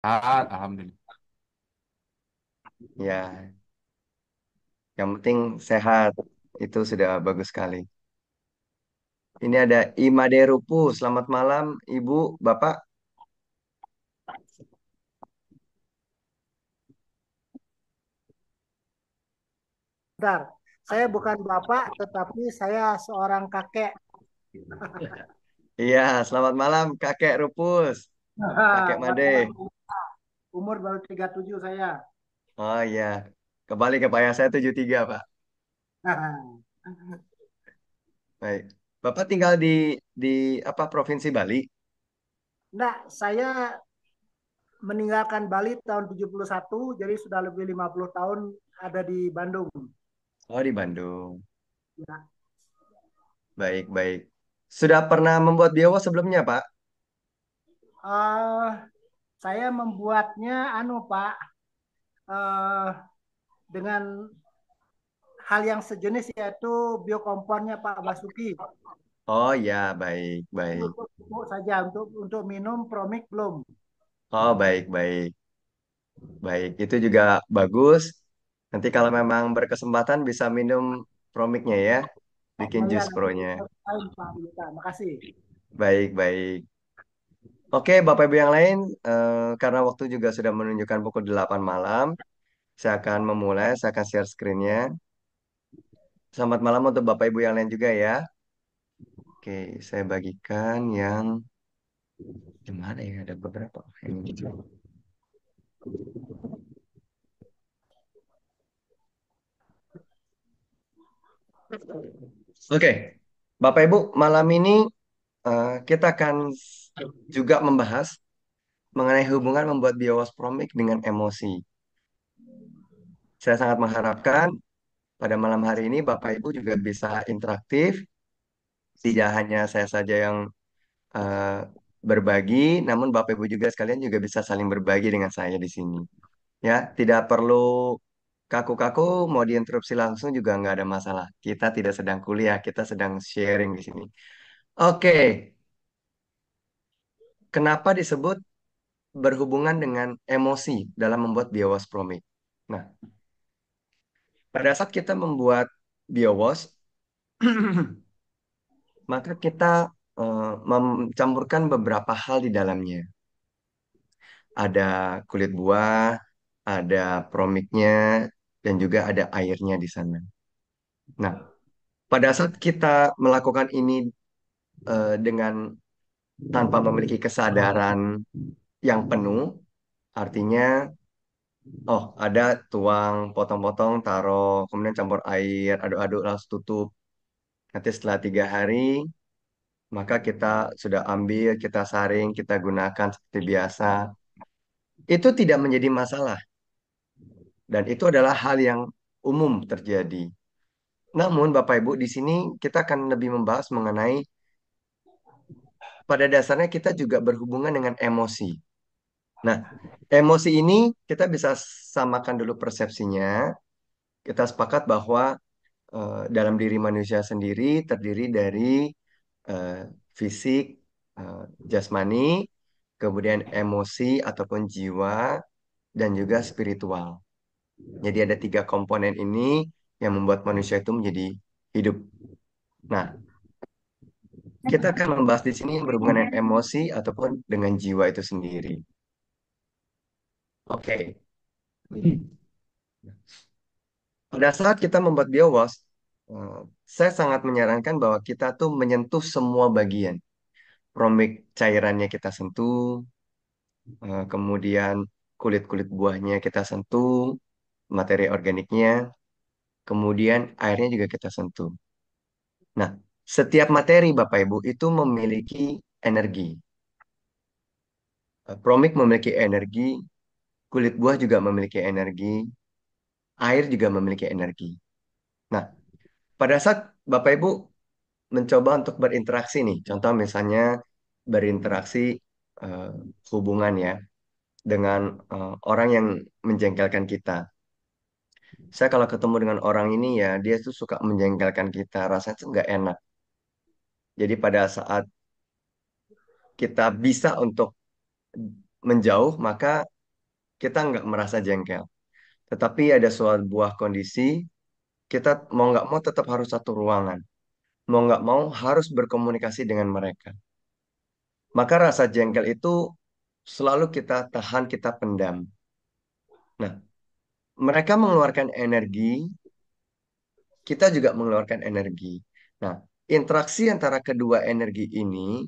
Sehat, alhamdulillah. Ya, yang penting sehat. Itu sudah bagus sekali. Ini ada Imade Rupu. Selamat malam, Ibu, Bapak. Bentar, saya bukan bapak, tetapi saya seorang kakek. Iya, selamat malam, Kakek Rupus. Kakek Made. Masalah umur baru 37 saya. Oh iya, kembali ke Pak, saya 73, Pak. Baik. Bapak tinggal di apa provinsi Bali? Enggak, saya meninggalkan Bali tahun 71, jadi sudah lebih 50 tahun ada di Bandung. Oh, di Bandung. Ya. Baik, baik. Sudah pernah membuat biowas sebelumnya, Pak? Eh, saya membuatnya Pak, eh, dengan hal yang sejenis yaitu biokomponnya Pak Basuki. Oh ya, baik, Itu baik. untuk pupuk saja, untuk minum Promik belum. Oh, baik, baik. Baik, itu juga bagus. Nanti kalau memang berkesempatan bisa minum promiknya ya, bikin Oh ya, jus nanti pronya. lain Pak Yuta. Makasih. Baik, baik. Oke, Bapak Ibu yang lain, karena waktu juga sudah menunjukkan pukul 8 malam, saya akan memulai, saya akan share screen-nya. Selamat malam untuk Bapak Ibu yang lain juga ya. Oke, saya bagikan yang di mana ya? Ada beberapa. Ini. Oke, Bapak Ibu, malam ini kita akan juga membahas mengenai hubungan membuat biospromik dengan emosi. Saya sangat mengharapkan pada malam hari ini Bapak Ibu juga bisa interaktif, tidak hanya saya saja yang eh, berbagi, namun Bapak Ibu juga sekalian juga bisa saling berbagi dengan saya di sini. Ya, tidak perlu kaku-kaku, mau diinterupsi langsung juga nggak ada masalah. Kita tidak sedang kuliah, kita sedang sharing di sini. Oke, kenapa disebut berhubungan dengan emosi dalam membuat biowas promik? Nah, pada saat kita membuat biowas, maka kita mencampurkan beberapa hal di dalamnya. Ada kulit buah, ada promiknya, dan juga ada airnya di sana. Nah, pada saat kita melakukan ini dengan tanpa memiliki kesadaran yang penuh, artinya, oh ada tuang, potong-potong, taruh, kemudian campur air, aduk-aduk, langsung tutup. Nanti setelah 3 hari, maka kita sudah ambil, kita saring, kita gunakan seperti biasa. Itu tidak menjadi masalah. Dan itu adalah hal yang umum terjadi. Namun, Bapak Ibu, di sini kita akan lebih membahas mengenai pada dasarnya kita juga berhubungan dengan emosi. Nah, emosi ini kita bisa samakan dulu persepsinya. Kita sepakat bahwa dalam diri manusia sendiri terdiri dari eh, fisik, jasmani, kemudian emosi ataupun jiwa, dan juga spiritual. Jadi ada 3 komponen ini yang membuat manusia itu menjadi hidup. Nah, kita akan membahas di sini yang berhubungan dengan emosi ataupun dengan jiwa itu sendiri. Oke. Pada saat kita membuat biowas, eh, saya sangat menyarankan bahwa kita tuh menyentuh semua bagian. Promik cairannya kita sentuh, kemudian kulit-kulit buahnya kita sentuh, materi organiknya, kemudian airnya juga kita sentuh. Nah, setiap materi Bapak Ibu itu memiliki energi. Promik memiliki energi, kulit buah juga memiliki energi, air juga memiliki energi. Nah, pada saat Bapak Ibu mencoba untuk berinteraksi nih, contoh misalnya berinteraksi eh, hubungan ya dengan orang yang menjengkelkan kita. Saya kalau ketemu dengan orang ini ya, dia tuh suka menjengkelkan kita, rasanya tuh nggak enak. Jadi pada saat kita bisa untuk menjauh, maka kita nggak merasa jengkel. Tetapi ada suatu buah kondisi, kita mau nggak mau tetap harus satu ruangan. Mau nggak mau harus berkomunikasi dengan mereka. Maka rasa jengkel itu selalu kita tahan, kita pendam. Nah, mereka mengeluarkan energi, kita juga mengeluarkan energi. Nah, interaksi antara kedua energi ini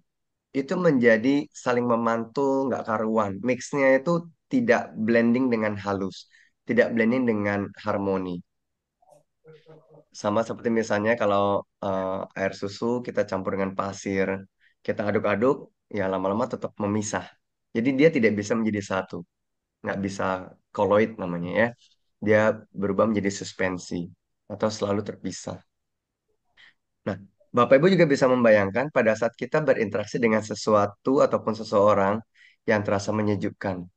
itu menjadi saling memantul, nggak karuan. Mixnya itu tidak blending dengan halus, tidak blending dengan harmoni. Sama seperti misalnya kalau air susu kita campur dengan pasir, kita aduk-aduk, ya lama-lama tetap memisah. Jadi dia tidak bisa menjadi satu, nggak bisa koloid namanya ya. Dia berubah menjadi suspensi atau selalu terpisah. Nah, Bapak Ibu juga bisa membayangkan pada saat kita berinteraksi dengan sesuatu ataupun seseorang yang terasa menyejukkan.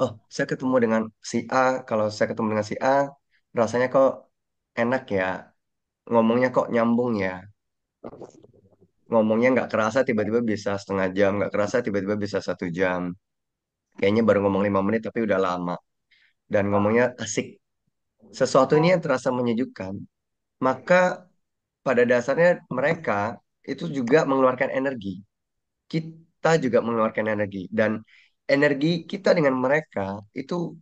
Oh, saya ketemu dengan si A. Kalau saya ketemu dengan si A, rasanya kok enak ya. Ngomongnya kok nyambung ya. Ngomongnya nggak kerasa tiba-tiba bisa setengah jam, nggak kerasa tiba-tiba bisa 1 jam. Kayaknya baru ngomong 5 menit tapi udah lama. Dan ngomongnya asik. Sesuatu ini yang terasa menyejukkan. Maka pada dasarnya mereka itu juga mengeluarkan energi. Kita juga mengeluarkan energi. Dan energi kita dengan mereka itu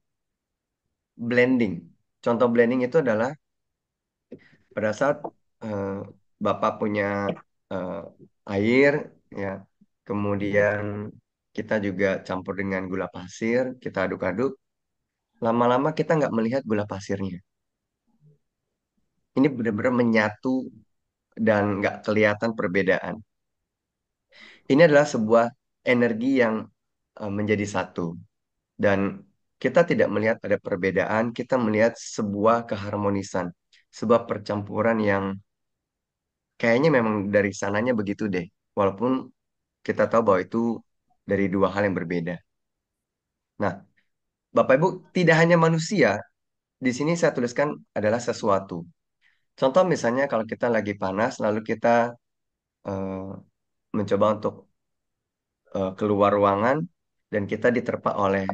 blending. Contoh blending itu adalah pada saat eh, Bapak punya eh, air, ya, kemudian kita juga campur dengan gula pasir, kita aduk-aduk, lama-lama kita nggak melihat gula pasirnya. Ini benar-benar menyatu dan nggak kelihatan perbedaan. Ini adalah sebuah energi yang menjadi satu. Dan kita tidak melihat ada perbedaan, kita melihat sebuah keharmonisan, sebuah percampuran yang kayaknya memang dari sananya begitu deh. Walaupun kita tahu bahwa itu dari dua hal yang berbeda. Nah, Bapak Ibu, tidak hanya manusia, di sini saya tuliskan adalah sesuatu. Contoh misalnya kalau kita lagi panas, lalu kita eh, mencoba untuk keluar ruangan dan kita diterpa oleh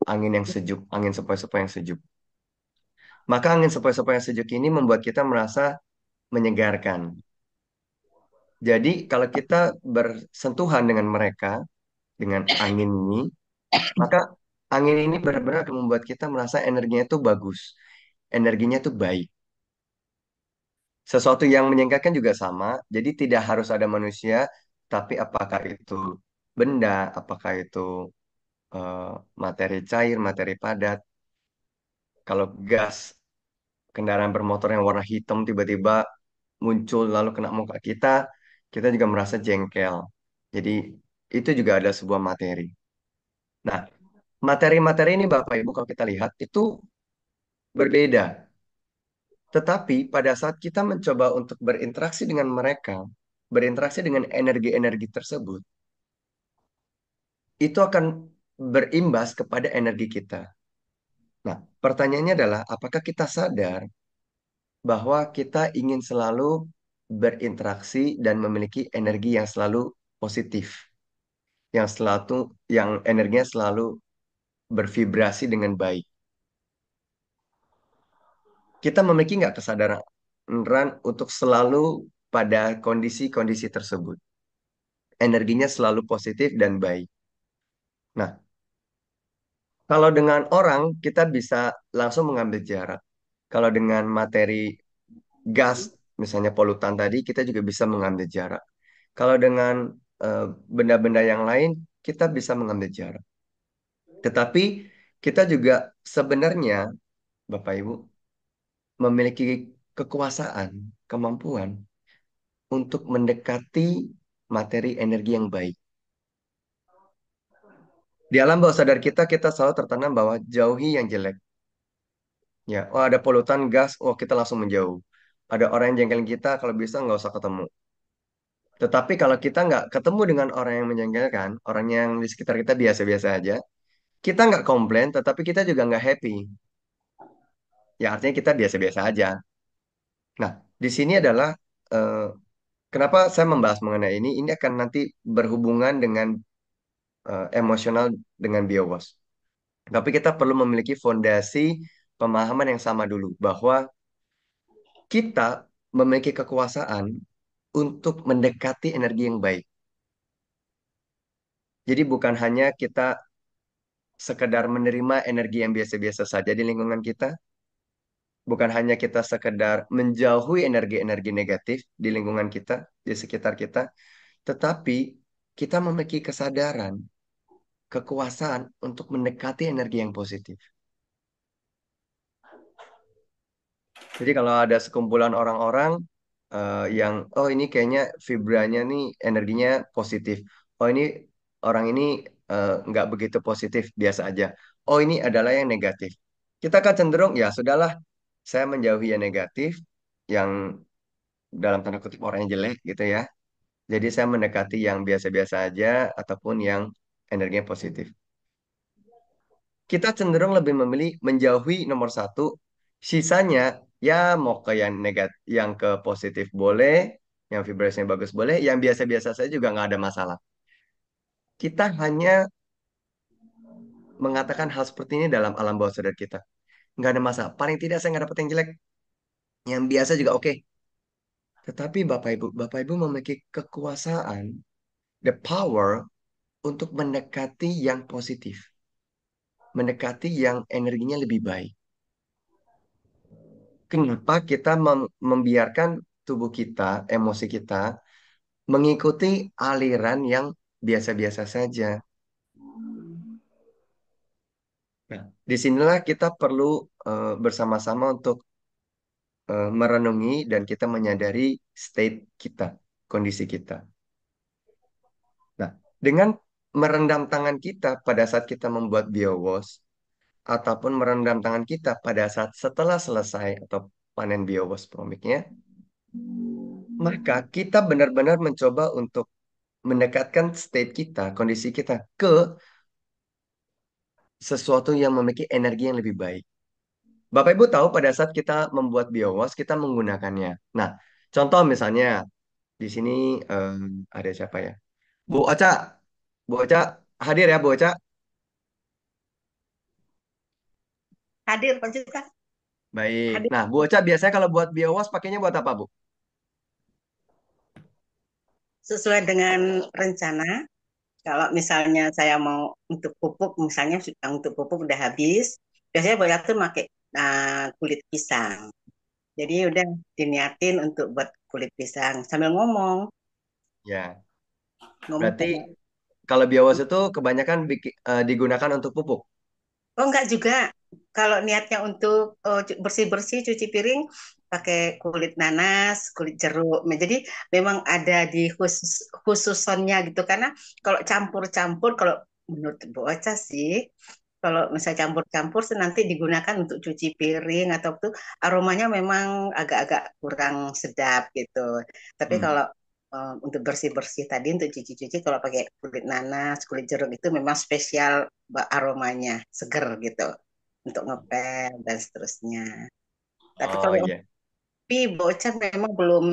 angin yang sejuk, angin sepoi-sepoi yang sejuk. Maka angin sepoi-sepoi yang sejuk ini membuat kita merasa menyegarkan. Jadi kalau kita bersentuhan dengan mereka, dengan angin ini, maka angin ini benar-benar akan membuat kita merasa energinya itu bagus, energinya itu baik. Sesuatu yang menyegarkan juga sama, jadi tidak harus ada manusia, tapi apakah itu benda, apakah itu eh, materi cair, materi padat. Kalau gas, kendaraan bermotor yang warna hitam tiba-tiba muncul lalu kena muka kita, kita juga merasa jengkel. Jadi itu juga ada sebuah materi. Nah, materi-materi ini Bapak Ibu kalau kita lihat itu berbeda. Tetapi pada saat kita mencoba untuk berinteraksi dengan mereka, berinteraksi dengan energi-energi tersebut, itu akan berimbas kepada energi kita. Nah, pertanyaannya adalah apakah kita sadar bahwa kita ingin selalu berinteraksi dan memiliki energi yang selalu positif, yang energinya selalu bervibrasi dengan baik. Kita memiliki nggak kesadaran untuk selalu pada kondisi-kondisi tersebut. Energinya selalu positif dan baik. Nah, kalau dengan orang kita bisa langsung mengambil jarak. Kalau dengan materi gas, misalnya polutan tadi, kita juga bisa mengambil jarak. Kalau dengan eh, benda-benda yang lain, kita bisa mengambil jarak. Tetapi kita juga sebenarnya, Bapak Ibu, memiliki kekuasaan, kemampuan untuk mendekati materi energi yang baik. Di alam bawah sadar kita, kita selalu tertanam bahwa jauhi yang jelek. Ya, oh ada polutan gas, oh kita langsung menjauh. Ada orang yang jengkelin kita, kalau bisa nggak usah ketemu. Tetapi kalau kita nggak ketemu dengan orang yang menjengkelkan, orang yang di sekitar kita biasa-biasa aja, kita nggak komplain, tetapi kita juga nggak happy. Ya artinya kita biasa-biasa aja. Nah, di sini adalah eh, kenapa saya membahas mengenai ini. Ini akan nanti berhubungan dengan emosional dengan biowas. Tapi kita perlu memiliki fondasi pemahaman yang sama dulu bahwa kita memiliki kekuasaan untuk mendekati energi yang baik. Jadi bukan hanya kita sekedar menerima energi yang biasa-biasa saja di lingkungan kita, bukan hanya kita sekedar menjauhi energi-energi negatif di lingkungan kita, di sekitar kita, tetapi kita memiliki kesadaran, kekuasaan untuk mendekati energi yang positif. Jadi kalau ada sekumpulan orang-orang yang, oh ini kayaknya vibranya nih energinya positif. Oh ini orang ini nggak begitu positif, biasa aja. Oh ini adalah yang negatif. Kita akan cenderung, ya sudahlah, saya menjauhi yang negatif, yang dalam tanda kutip orangnya jelek gitu ya. Jadi saya mendekati yang biasa-biasa aja ataupun yang energinya positif. Kita cenderung lebih memilih menjauhi nomor satu. Sisanya ya mau ke yang negatif, yang ke positif boleh, yang vibrasinya bagus boleh, yang biasa-biasa saja juga nggak ada masalah. Kita hanya mengatakan hal seperti ini dalam alam bawah sadar kita. Nggak ada masalah. Paling tidak saya nggak dapet yang jelek. Yang biasa juga oke. Tetapi Bapak Ibu memiliki kekuasaan, the power untuk mendekati yang positif. Mendekati yang energinya lebih baik. Kenapa kita membiarkan tubuh kita, emosi kita, mengikuti aliran yang biasa-biasa saja? Nah, disinilah kita perlu bersama-sama untuk merenungi dan kita menyadari state kita, kondisi kita. Nah, dengan merendam tangan kita pada saat kita membuat biowash, ataupun merendam tangan kita pada saat setelah selesai atau panen biowash promiknya, maka kita benar-benar mencoba untuk mendekatkan state kita, kondisi kita ke sesuatu yang memiliki energi yang lebih baik. Bapak Ibu tahu pada saat kita membuat biowas, kita menggunakannya. Nah, contoh misalnya di sini ada siapa ya? Bu Ocha, Bu Ocha hadir ya Bu Ocha. Hadir Pak Cika, Baik. hadir Nah, Bu Ocha biasanya kalau buat biowas pakainya buat apa Bu? sesuai dengan rencana. Kalau misalnya saya mau untuk pupuk, misalnya untuk pupuk udah habis, biasanya boleh tuh pakai kulit pisang. Jadi udah diniatin untuk buat kulit pisang sambil ngomong, Ya, ngomong berarti sama. kalau biowas itu kebanyakan digunakan untuk pupuk. Oh enggak juga. Kalau niatnya untuk bersih-bersih, cuci piring, pakai kulit nanas, kulit jeruk. Nah, jadi memang ada di khususannya gitu. Karena kalau campur-campur, kalau menurut Bu Ocha sih, kalau misalnya campur-campur nanti digunakan untuk cuci piring atau itu aromanya memang agak-agak kurang sedap gitu. Tapi Hmm. kalau untuk bersih-bersih tadi untuk cuci-cuci kalau pakai kulit nanas, kulit jeruk itu memang spesial aromanya seger gitu untuk ngepel dan seterusnya. Tapi Oh kalau yang iya. kopi bocah memang belum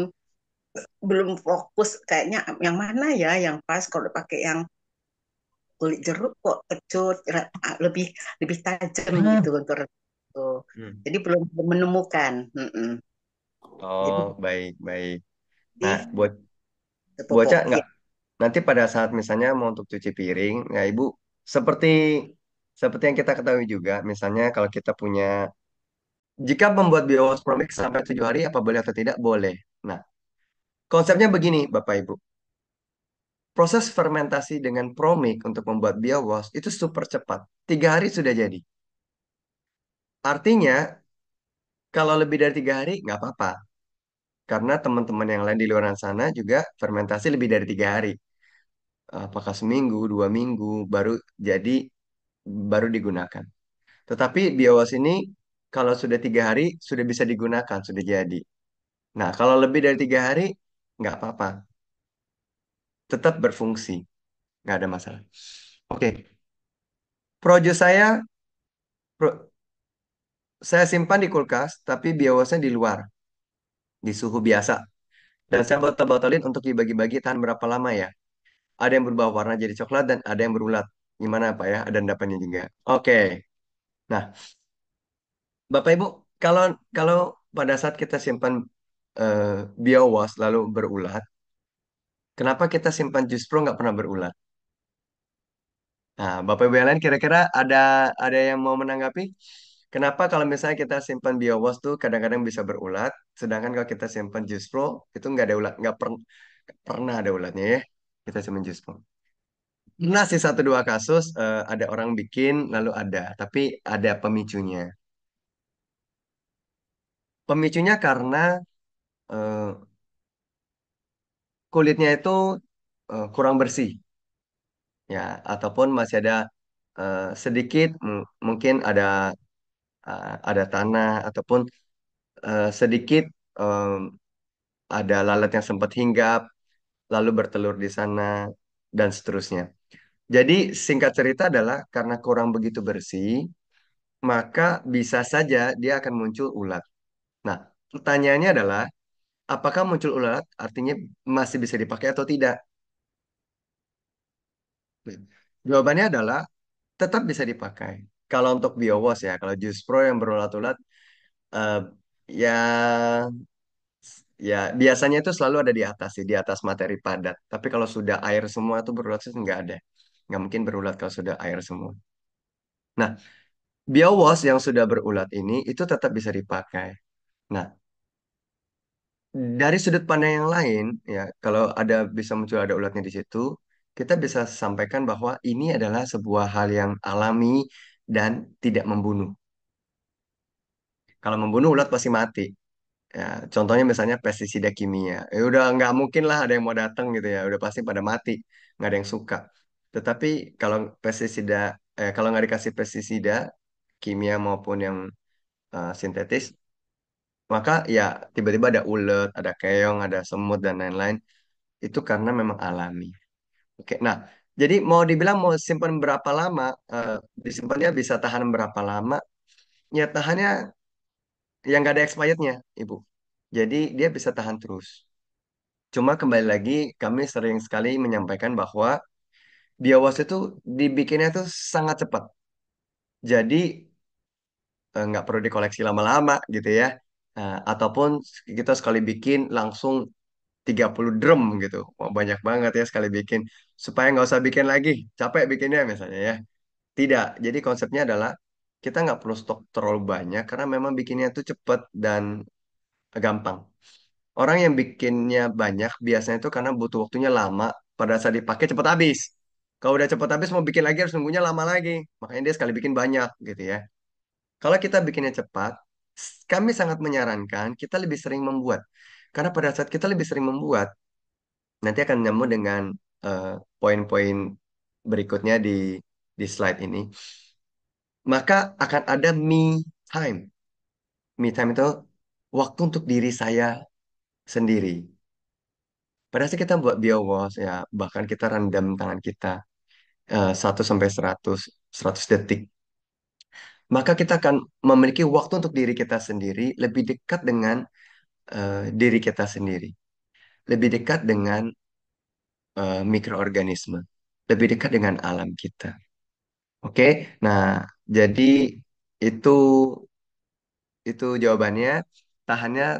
belum fokus kayaknya yang mana ya yang pas kalau pakai yang kulit jeruk kok kecut lebih lebih tajam gitu untuk itu. Hmm. Jadi belum menemukan. Jadi Oh, baik, baik. Nah, sih buat pupuk bocah kopi. nggak nanti pada saat misalnya mau untuk cuci piring, ya Ibu seperti seperti yang kita ketahui juga, misalnya kalau kita punya jika membuat biowas promix sampai 7 hari apa boleh atau tidak boleh. Nah, konsepnya begini Bapak Ibu. Proses fermentasi dengan promik untuk membuat biowas itu super cepat. 3 hari sudah jadi. Artinya kalau lebih dari 3 hari nggak apa-apa. Karena teman-teman yang lain di luar sana juga fermentasi lebih dari 3 hari. Apakah seminggu, 2 minggu jadi baru digunakan. Tetapi biowas ini kalau sudah 3 hari sudah bisa digunakan, sudah jadi. Nah, kalau lebih dari 3 hari nggak apa-apa, tetap berfungsi, nggak ada masalah. Oke, projo pro- saya simpan di kulkas, tapi biowasnya di luar, di suhu biasa. Dan saya botol-botolin untuk dibagi-bagi tahan berapa lama ya. Ada yang berubah warna jadi coklat dan ada yang berulat. Gimana Pak ya? Ada endapannya juga. Oke. Nah, Bapak Ibu, kalau kalau pada saat kita simpan eh, biowas lalu berulat, kenapa kita simpan jus pro nggak pernah berulat? Nah, Bapak Ibu yang lain kira-kira ada yang mau menanggapi? Kenapa kalau misalnya kita simpan biowas tuh kadang-kadang bisa berulat, sedangkan kalau kita simpan jus pro itu nggak ada ulat, nggak pernah ada ulatnya ya. Kita simpan jus pro. Pernah sih satu dua kasus ada orang bikin lalu ada, tapi ada pemicunya. Pemicunya karena eh, kulitnya itu kurang bersih ya, ataupun masih ada sedikit mungkin ada tanah ataupun sedikit ada lalat yang sempat hinggap lalu bertelur di sana dan seterusnya. Jadi singkat cerita adalah karena kurang begitu bersih, maka bisa saja dia akan muncul ulat. Nah, pertanyaannya adalah apakah muncul ulat artinya masih bisa dipakai atau tidak? Jawabannya adalah tetap bisa dipakai. Kalau untuk BioWash ya, kalau Jus Pro yang berulat-ulat, eh, ya ya biasanya itu selalu ada di atas sih, di atas materi padat. Tapi kalau sudah air semua itu berulat sih nggak ada. Nggak mungkin berulat kalau sudah air semua. Nah, BioWash yang sudah berulat ini itu tetap bisa dipakai. Nah, dari sudut pandang yang lain, ya kalau ada bisa muncul ada ulatnya di situ, kita bisa sampaikan bahwa ini adalah sebuah hal yang alami dan tidak membunuh. Kalau membunuh ulat pasti mati. Ya, contohnya misalnya pestisida kimia. Udah nggak mungkin lah ada yang mau datang gitu ya. Udah pasti pada mati. Nggak ada yang suka. Tetapi kalau pestisida, kalau nggak dikasih pestisida kimia maupun yang sintetis, maka ya tiba-tiba ada ulet, ada keong, ada semut dan lain-lain. Itu karena memang alami. Oke, nah jadi mau dibilang mau simpan berapa lama, disimpannya bisa tahan berapa lama? Ya tahannya yang nggak ada expirednya, Ibu. Jadi dia bisa tahan terus. Cuma kembali lagi kami sering sekali menyampaikan bahwa biowas itu dibikinnya tuh sangat cepat. Jadi nggak perlu dikoleksi lama-lama gitu ya. Ataupun kita sekali bikin langsung 30 drum gitu. Wah, banyak banget ya sekali bikin. Supaya nggak usah bikin lagi. Capek bikinnya misalnya ya. Tidak. Jadi konsepnya adalah kita nggak perlu stok terlalu banyak karena memang bikinnya itu cepat dan gampang. Orang yang bikinnya banyak biasanya itu karena butuh waktunya lama, pada saat dipakai cepat habis. Kalau udah cepat habis mau bikin lagi harus nunggunya lama lagi. Makanya dia sekali bikin banyak gitu ya. Kalau kita bikinnya cepat, kami sangat menyarankan kita lebih sering membuat. Karena pada saat kita lebih sering membuat, nanti akan nyambung dengan eh, poin-poin berikutnya di slide ini. Maka akan ada me time. Me time itu waktu untuk diri saya sendiri. Pada saat kita buat biowash ya, bahkan kita rendam tangan kita 1 sampai 100 detik. Maka kita akan memiliki waktu untuk diri kita sendiri lebih dekat dengan diri kita sendiri, lebih dekat dengan mikroorganisme, lebih dekat dengan alam kita. Oke, nah jadi itu itu jawabannya.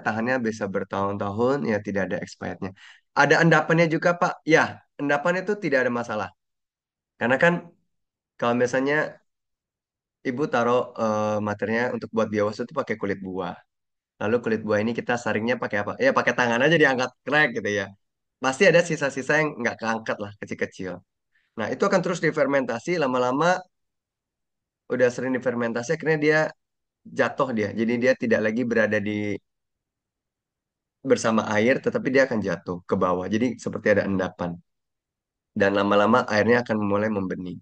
Tahannya bisa bertahun-tahun ya tidak ada expirednya. Ada endapannya juga Pak. Ya, endapan itu tidak ada masalah. Karena kan kalau misalnya Ibu taruh materinya untuk buat biawas itu pakai kulit buah. Lalu kulit buah ini kita saringnya pakai apa? Ya pakai tangan aja diangkat krek gitu ya. Pasti ada sisa-sisa yang nggak keangkat lah kecil-kecil. Nah itu akan terus difermentasi lama-lama udah sering difermentasi akhirnya dia jatuh dia. Jadi dia tidak lagi berada di bersama air tetapi dia akan jatuh ke bawah. Jadi seperti ada endapan. Dan lama-lama airnya akan mulai membening.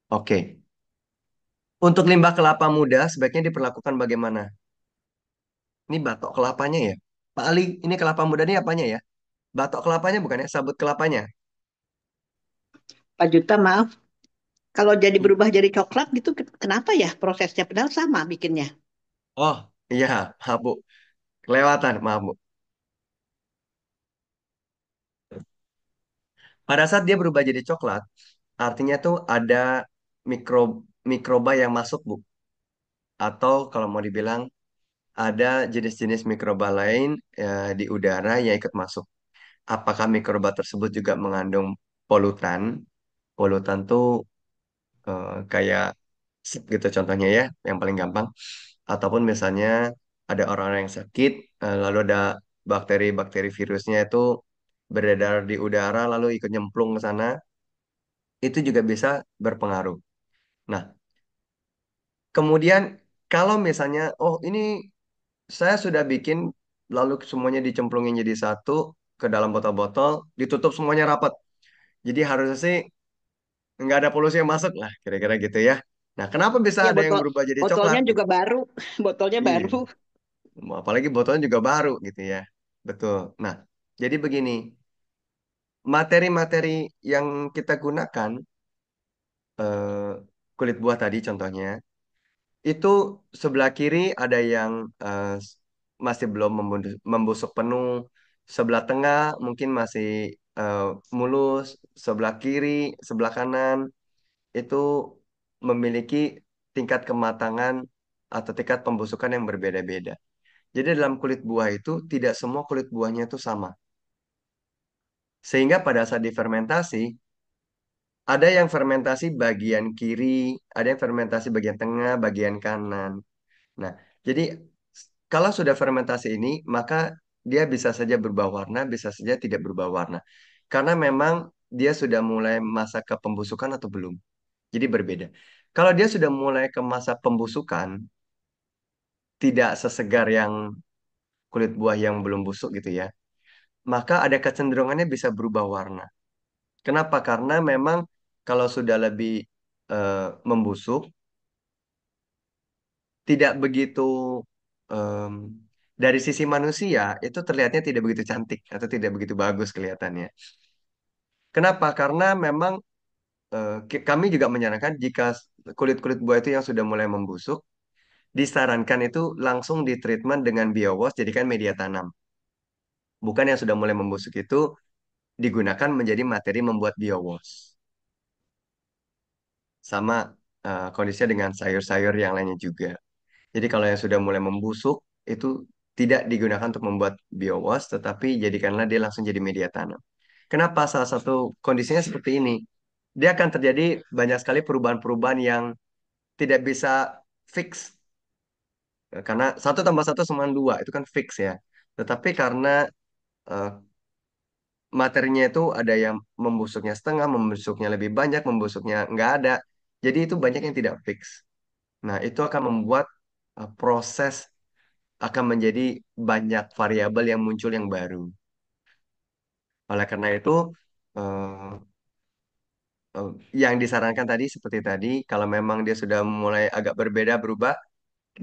Oke. Untuk limbah kelapa muda sebaiknya diperlakukan bagaimana? Ini batok kelapanya ya. Pak Ali, ini kelapa muda ini apanya ya? Batok kelapanya bukan ya? Sabut kelapanya. 4 juta maaf. Kalau jadi I- berubah jadi coklat gitu, kenapa ya prosesnya? Padahal sama bikinnya. Oh, iya, maaf Bu. Kelewatan, maaf Bu. Pada saat dia berubah jadi coklat, artinya tuh ada mikro mikroba yang masuk, Bu. Atau kalau mau dibilang ada jenis-jenis mikroba lain di udara yang ikut masuk. Apakah mikroba tersebut juga mengandung polutan? Polutan tuh kayak sip gitu contohnya ya, yang paling gampang. Ataupun misalnya ada orang-orang yang sakit, lalu ada bakteri-bakteri virusnya itu beredar di udara lalu ikut nyemplung ke sana, itu juga bisa berpengaruh. Nah, kemudian kalau misalnya, oh ini saya sudah bikin, lalu semuanya dicemplungin jadi satu ke dalam botol-botol, ditutup semuanya rapat. Jadi harusnya sih nggak ada polusi yang masuk lah, kira-kira gitu ya. Nah, kenapa bisa Ya ada yang berubah jadi coklat botolnya gitu? juga baru, botolnya Iya, baru. apalagi botolnya juga baru gitu ya. Betul. Nah, jadi begini, materi-materi yang kita gunakan, eh, kulit buah tadi contohnya, itu sebelah kiri ada yang masih belum membusuk penuh, sebelah tengah mungkin masih eh, mulus, sebelah kiri, sebelah kanan itu memiliki tingkat kematangan atau tingkat pembusukan yang berbeda-beda. Jadi dalam kulit buah itu tidak semua kulit buahnya itu sama. Sehingga pada saat difermentasi, ada yang fermentasi bagian kiri, ada yang fermentasi bagian tengah, bagian kanan. Nah, jadi kalau sudah fermentasi ini, maka dia bisa saja berubah warna, bisa saja tidak berubah warna. Karena memang dia sudah mulai masa ke pembusukan atau belum. Jadi berbeda. Kalau dia sudah mulai ke masa pembusukan, tidak sesegar yang kulit buah yang belum busuk gitu ya, maka ada kecenderungannya bisa berubah warna. Kenapa? Karena memang kalau sudah lebih membusuk, tidak begitu em, dari sisi manusia itu terlihatnya tidak begitu cantik atau tidak begitu bagus kelihatannya. Kenapa? Karena memang kami juga menyarankan jika kulit-kulit buah itu yang sudah mulai membusuk, disarankan itu langsung ditreatment dengan biowash jadikan media tanam. Bukan yang sudah mulai membusuk itu digunakan menjadi materi membuat biowash. Sama kondisinya dengan sayur-sayur yang lainnya juga. Jadi kalau yang sudah mulai membusuk itu tidak digunakan untuk membuat biowash, tetapi jadikanlah dia langsung jadi media tanam. Kenapa? Salah satu kondisinya seperti ini. Dia akan terjadi banyak sekali perubahan-perubahan yang tidak bisa fix. Karena satu tambah satu sama dua itu kan fix ya. Tetapi karena eh, materinya itu ada yang membusuknya setengah, membusuknya lebih banyak, membusuknya nggak ada. Jadi itu banyak yang tidak fix. Nah, itu akan membuat proses akan menjadi banyak variabel yang muncul yang baru. Oleh karena itu, eh, eh, yang disarankan tadi seperti tadi, kalau memang dia sudah mulai agak berbeda, berubah,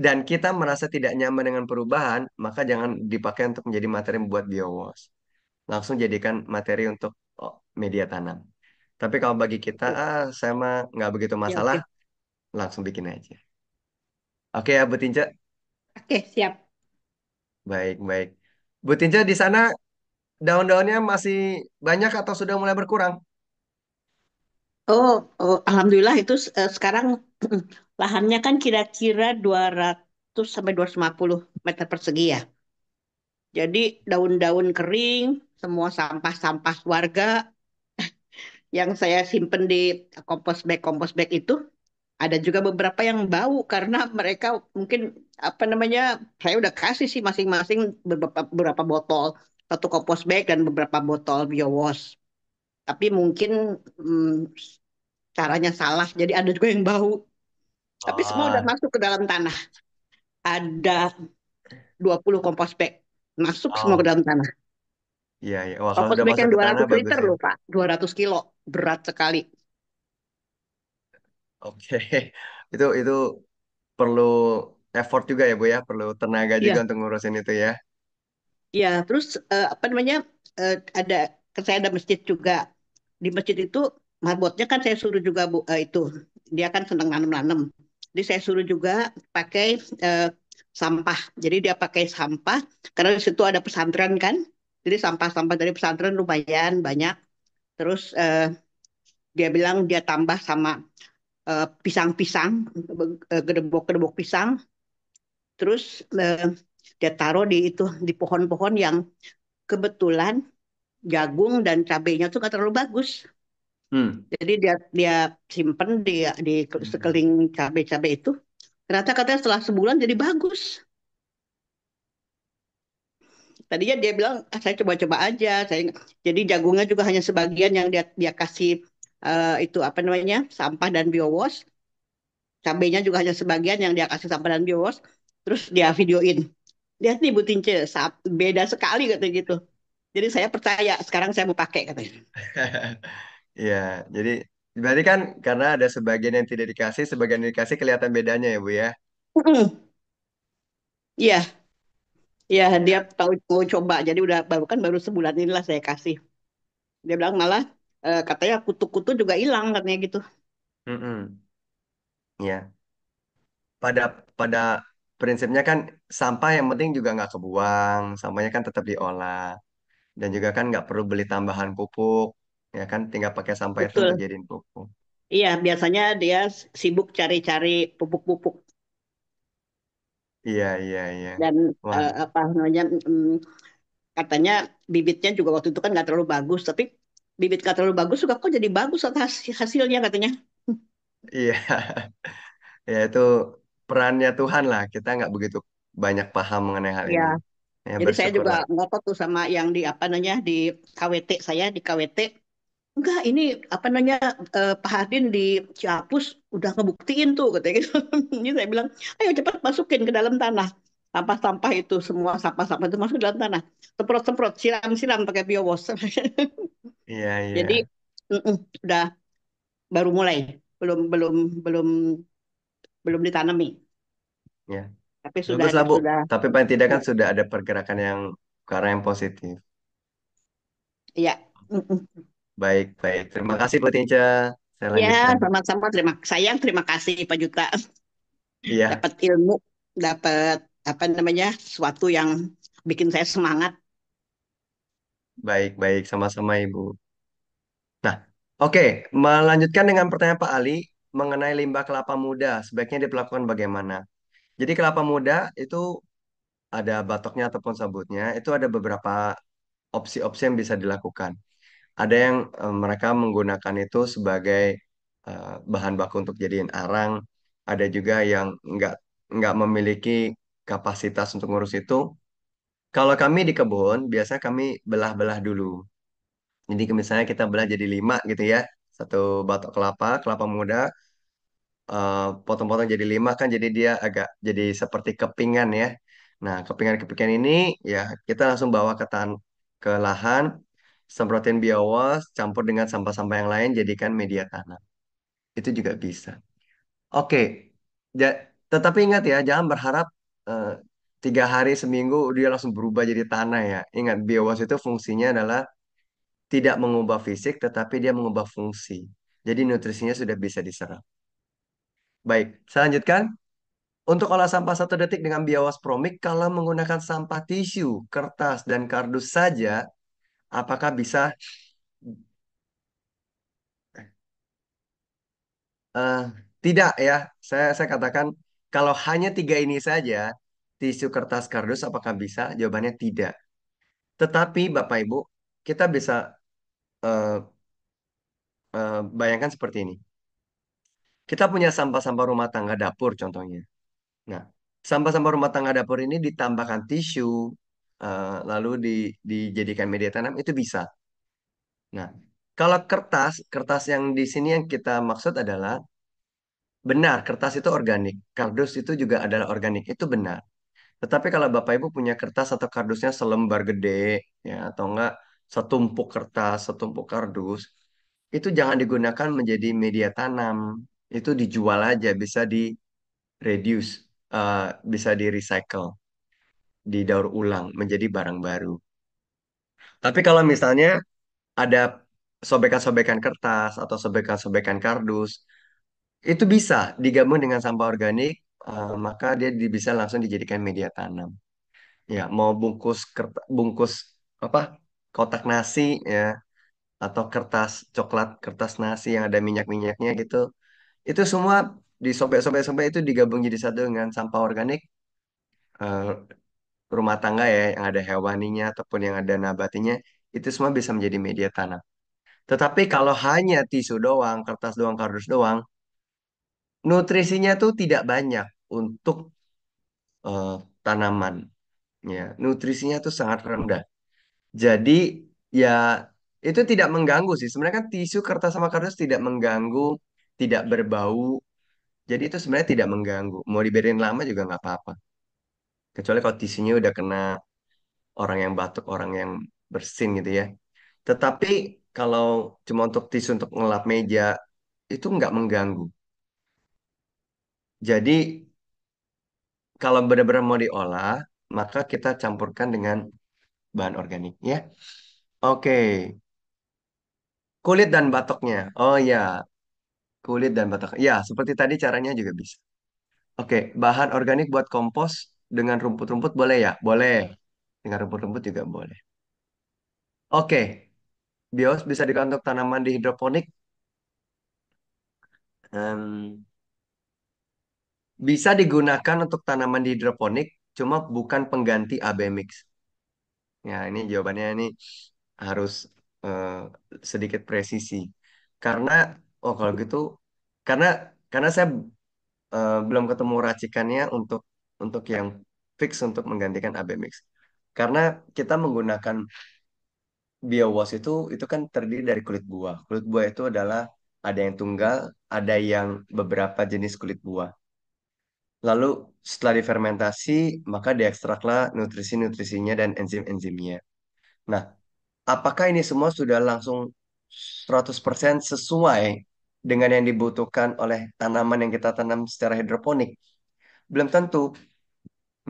dan kita merasa tidak nyaman dengan perubahan, maka jangan dipakai untuk menjadi materi membuat biowash. Langsung jadikan materi untuk media tanam. Tapi kalau bagi kita, saya mah nggak begitu Ya, masalah, oke. langsung bikin aja. Oke ya, Bu Tinja. Oke, siap. Baik, baik. Bu Tinja di sana daun-daunnya masih banyak atau sudah mulai berkurang? Alhamdulillah itu sekarang lahannya kan kira-kira 200 sampai 250 meter persegi ya. Jadi daun-daun kering, semua sampah-sampah warga yang saya simpen di kompos bag itu ada juga beberapa yang bau karena mereka mungkin apa namanya saya udah kasih sih masing-masing beberapa botol satu kompos bag dan beberapa botol biowash. Tapi mungkin mm, caranya salah jadi ada juga yang bau. Tapi semua udah Ah, masuk ke dalam tanah. Ada 20 kompos bag masuk semua ke oh, dalam tanah. iya, iya. Wah, kalau Kompos sudah bag masuk yang ke tanah 200 bagus liter ya. loh Pak, 200 kilo, berat sekali. Oke, itu perlu effort juga ya, Bu ya, perlu tenaga juga Iya, untuk ngurusin itu ya. iya. Terus apa namanya ada saya ada masjid juga. Di masjid itu marbotnya kan saya suruh juga Bu itu dia kan senang nanam-nanam. Jadi saya suruh juga pakai eh, sampah. Jadi dia pakai sampah karena di situ ada pesantren kan. Jadi sampah-sampah dari pesantren lumayan banyak. Terus dia bilang dia tambah sama pisang-pisang, gedebok-gedebok pisang, terus dia taruh di itu di pohon-pohon yang kebetulan jagung dan cabenya tuh nggak terlalu bagus. Hmm. Jadi dia dia simpen di sekeliling cabai-cabai itu. Ternyata katanya setelah sebulan jadi bagus. Tadinya dia bilang, "Ah, saya coba-coba aja." Jadi jagungnya juga hanya sebagian yang dia dia kasih itu apa namanya sampah dan biowas. Cabenya juga hanya sebagian yang dia kasih sampah dan biowas. Terus dia videoin. Lihat nih Bu Tince, beda sekali katanya gitu. Jadi saya percaya, sekarang saya mau pakai katanya. Iya, jadi berarti kan karena ada sebagian yang tidak dikasih, sebagian yang dikasih kelihatan bedanya ya Bu ya. Mm-mm. Iya, iya dia Iya. tahu mau coba. Jadi udah baru sebulan inilah saya kasih. Dia bilang malah katanya kutu-kutu juga hilang katanya gitu. Mm-mm. Iya. Pada pada prinsipnya kan sampah yang penting juga nggak kebuang, sampahnya kan tetap diolah dan juga kan nggak perlu beli tambahan pupuk, ya kan tinggal pakai sampah itu untuk Betul. jadiin pupuk. Iya, biasanya dia sibuk cari-cari pupuk-pupuk Iya iya iya. dan Wah, apa namanya katanya bibitnya juga waktu itu kan nggak terlalu bagus, tapi bibit nggak terlalu bagus juga kok jadi bagus hasilnya katanya. iya ya itu perannya Tuhan lah. Kita nggak begitu banyak paham mengenai hal Iya. ini. Ya Jadi saya juga bersyukurlah. ngotot tuh sama yang di apa namanya di KWT saya di KWT. Enggak, ini apa namanya Pak Hardin di Ciapus udah ngebuktiin tuh katanya gitu. Ini saya bilang, ayo cepat masukin ke dalam tanah. Sampah-sampah itu semua sampah-sampah itu masuk ke dalam tanah. Semprot-semprot, siram-siram pakai biowos. Iya iya. Jadi mm-mm, udah baru mulai, belum belum belum belum ditanami. Ya. Tapi sudah Baguslah Bu. sudah Tapi paling tidak kan sudah ada pergerakan yang ke arah yang positif. ya. Mm-mm. Baik baik. Terima kasih Bu Tince. Saya Ya, lanjutkan. sama-sama terima kasih Pak Juta. Iya. Dapat ilmu, dapat apa namanya sesuatu yang bikin saya semangat. Baik baik. Sama-sama Ibu. Nah, oke, melanjutkan dengan pertanyaan Pak Ali mengenai limbah kelapa muda, sebaiknya diperlakukan bagaimana? Jadi kelapa muda itu ada batoknya ataupun sabutnya, itu ada beberapa opsi-opsi yang bisa dilakukan. Ada yang mereka menggunakan itu sebagai bahan baku untuk jadiin arang, ada juga yang nggak memiliki kapasitas untuk ngurus itu. Kalau kami di kebun, biasa kami belah-belah dulu. Jadi misalnya kita belah jadi 5 gitu ya, satu batok kelapa, kelapa muda, potong-potong jadi 5 kan jadi dia agak jadi seperti kepingan ya. Nah, kepingan-kepingan ini ya kita langsung bawa ke lahan, semprotin biowas, campur dengan sampah-sampah yang lain jadikan media tanam. Itu juga bisa. Oke, ja- tetapi ingat ya jangan berharap eh, 3 hari seminggu dia langsung berubah jadi tanah ya. Ingat biowas itu fungsinya adalah tidak mengubah fisik tetapi dia mengubah fungsi. Jadi nutrisinya sudah bisa diserap. Baik, saya lanjutkan. Untuk olah sampah 1 detik dengan biawas promik, kalau menggunakan sampah tisu, kertas, dan kardus saja, apakah bisa? eh, tidak ya. Saya katakan kalau hanya 3 ini saja, tisu, kertas, kardus, apakah bisa? Jawabannya tidak. Tetapi Bapak Ibu, kita bisa eh, bayangkan seperti ini. Kita punya sampah-sampah rumah tangga dapur contohnya. Nah, sampah-sampah rumah tangga dapur ini ditambahkan tisu, lalu dijadikan media tanam itu bisa. Nah, kalau kertas, kertas yang di sini yang kita maksud adalah benar, kertas itu organik, kardus itu juga adalah organik, itu benar. Tetapi kalau Bapak Ibu punya kertas atau kardusnya selembar gede, ya atau enggak setumpuk kertas, setumpuk kardus, itu jangan digunakan menjadi media tanam. Itu dijual aja, bisa di reduce, bisa di recycle, didaur ulang menjadi barang baru. Tapi kalau misalnya ada sobekan-sobekan kertas atau sobekan-sobekan kardus, itu bisa digabung dengan sampah organik, maka dia bisa langsung dijadikan media tanam. Ya, mau bungkus apa kotak nasi ya, atau kertas coklat, kertas nasi yang ada minyak-minyaknya gitu, itu semua disobek-sobek-sobek itu digabung jadi satu dengan sampah organik eh, rumah tangga ya, yang ada hewaninya ataupun yang ada nabatinya, itu semua bisa menjadi media tanam. Tetapi kalau hanya tisu doang, kertas doang, kardus doang, nutrisinya tuh tidak banyak untuk eh, tanaman. Ya, nutrisinya tuh sangat rendah. Jadi ya itu tidak mengganggu sih. Sebenarnya kan tisu, kertas sama kardus tidak mengganggu, tidak berbau. Jadi itu sebenarnya tidak mengganggu. Mau dibiarin lama juga nggak apa-apa. Kecuali kalau tisunya udah kena orang yang batuk, orang yang bersin gitu ya. Tetapi kalau cuma untuk tisu untuk ngelap meja itu nggak mengganggu. Jadi kalau benar-benar mau diolah, maka kita campurkan dengan bahan organik ya. Oke, kulit dan batoknya. Oh ya, kulit dan batok. Ya, seperti tadi caranya juga bisa. Oke, bahan organik buat kompos dengan rumput-rumput boleh ya? Boleh. Dengan rumput-rumput juga boleh. Oke, bios bisa digunakan untuk tanaman di hidroponik. Em, Bisa digunakan untuk tanaman di hidroponik, cuma bukan pengganti AB mix. Ya, ini jawabannya ini harus eh, sedikit presisi. Karena, oh kalau gitu, karena karena saya belum ketemu racikannya untuk yang fix untuk menggantikan AB mix. Karena kita menggunakan biowas itu kan terdiri dari kulit buah. Kulit buah itu adalah ada yang tunggal, ada yang beberapa jenis kulit buah. Lalu setelah difermentasi, maka diekstraklah nutrisi-nutrisinya dan enzim-enzimnya. Nah, apakah ini semua sudah langsung 100% sesuai dengan yang dibutuhkan oleh tanaman yang kita tanam secara hidroponik? Belum tentu.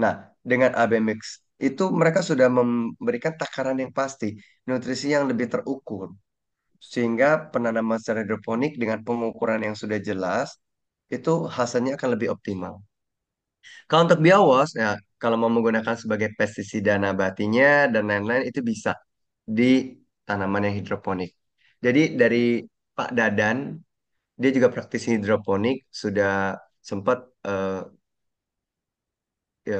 Nah, dengan AB Mix itu mereka sudah memberikan takaran yang pasti, nutrisi yang lebih terukur, sehingga penanaman secara hidroponik dengan pengukuran yang sudah jelas, itu hasilnya akan lebih optimal. Kalau untuk biowas, ya kalau mau menggunakan sebagai pestisida nabatinya dan lain-lain itu bisa di tanaman yang hidroponik. Jadi dari Pak Dadan, dia juga praktisi hidroponik, sudah sempat ya,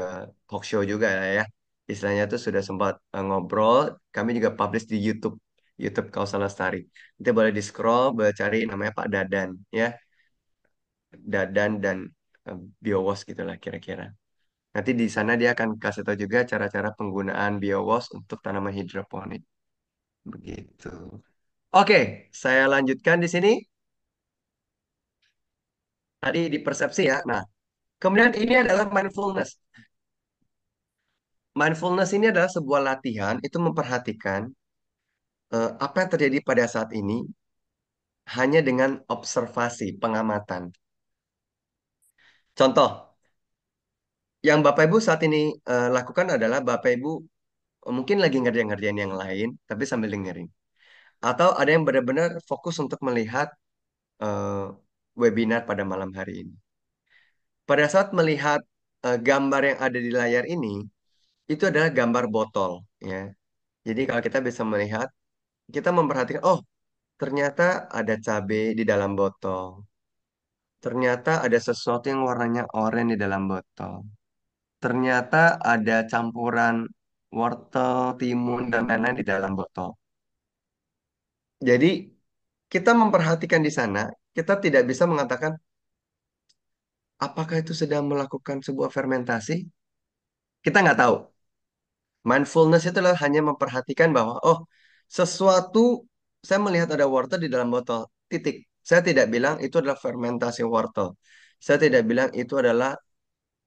talk show juga ya. Istilahnya tuh sudah sempat ngobrol. Kami juga publish di YouTube, YouTube Kausa Lestari. Nanti boleh di scroll, boleh cari namanya Pak Dadan ya, Dadan dan Biowas gitulah kira-kira. Nanti di sana dia akan kasih tahu juga cara-cara penggunaan biowas untuk tanaman hidroponik. Begitu. Oke, saya lanjutkan di sini. Tadi di persepsi ya. Nah, kemudian ini adalah mindfulness. Mindfulness ini adalah sebuah latihan itu memperhatikan apa yang terjadi pada saat ini hanya dengan observasi, pengamatan. Contoh, yang Bapak Ibu saat ini lakukan adalah Bapak Ibu mungkin lagi ngerjain-ngerjain yang lain, tapi sambil dengerin. Atau ada yang benar-benar fokus untuk melihat eh, webinar pada malam hari ini. Pada saat melihat gambar yang ada di layar ini, itu adalah gambar botol, ya. Jadi kalau kita bisa melihat, kita memperhatikan, oh ternyata ada cabai di dalam botol. Ternyata ada sesuatu yang warnanya oranye di dalam botol. Ternyata ada campuran wortel, timun, dan lain-lain di dalam botol. Jadi kita memperhatikan di sana, kita tidak bisa mengatakan apakah itu sedang melakukan sebuah fermentasi. Kita nggak tahu. Mindfulness itu adalah hanya memperhatikan bahwa, oh, sesuatu, saya melihat ada wortel di dalam botol, titik. Saya tidak bilang itu adalah fermentasi wortel. Saya tidak bilang itu adalah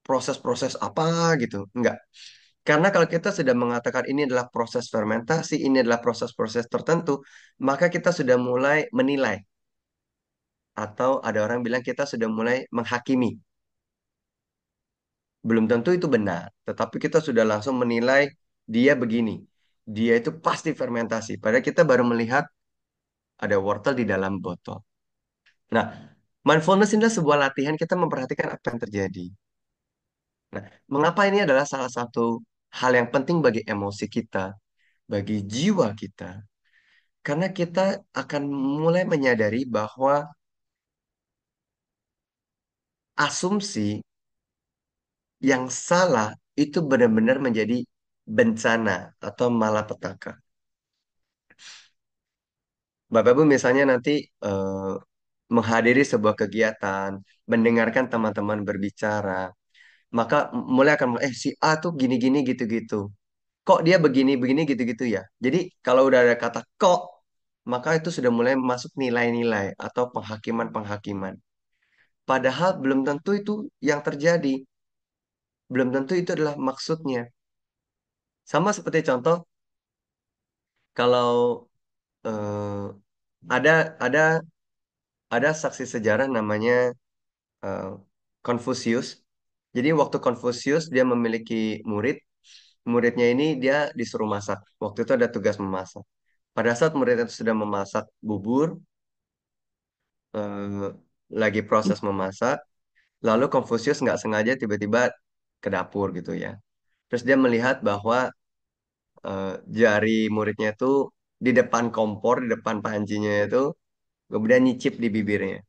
proses-proses apa gitu. Enggak. Karena kalau kita sudah mengatakan ini adalah proses fermentasi, ini adalah proses-proses tertentu, maka kita sudah mulai menilai. Atau ada orang bilang kita sudah mulai menghakimi. Belum tentu itu benar, tetapi kita sudah langsung menilai dia begini. Dia itu pasti fermentasi. Padahal kita baru melihat ada wortel di dalam botol. Nah, mindfulness ini adalah sebuah latihan kita memperhatikan apa yang terjadi. Nah, mengapa ini adalah salah satu hal yang penting bagi emosi kita, bagi jiwa kita? Karena kita akan mulai menyadari bahwa asumsi yang salah itu benar-benar menjadi bencana atau malapetaka. Bapak Ibu misalnya nanti eh, menghadiri sebuah kegiatan, mendengarkan teman-teman berbicara, maka mulai akan si A tuh gini-gini gitu-gitu. Kok dia begini-begini gitu-gitu ya. Jadi kalau udah ada kata kok, maka itu sudah mulai masuk nilai-nilai atau penghakiman-penghakiman. Padahal belum tentu itu yang terjadi. Belum tentu itu adalah maksudnya. Sama seperti contoh, kalau eh, ada ada ada saksi sejarah namanya eh, Confucius. Jadi waktu Confucius dia memiliki murid, muridnya ini dia disuruh masak. Waktu itu ada tugas memasak. Pada saat murid itu sudah memasak bubur, eh, lagi proses memasak, lalu Confucius nggak sengaja tiba-tiba ke dapur gitu ya. Terus dia melihat bahwa eh, jari muridnya itu di depan kompor, di depan pancinya itu, kemudian nyicip di bibirnya.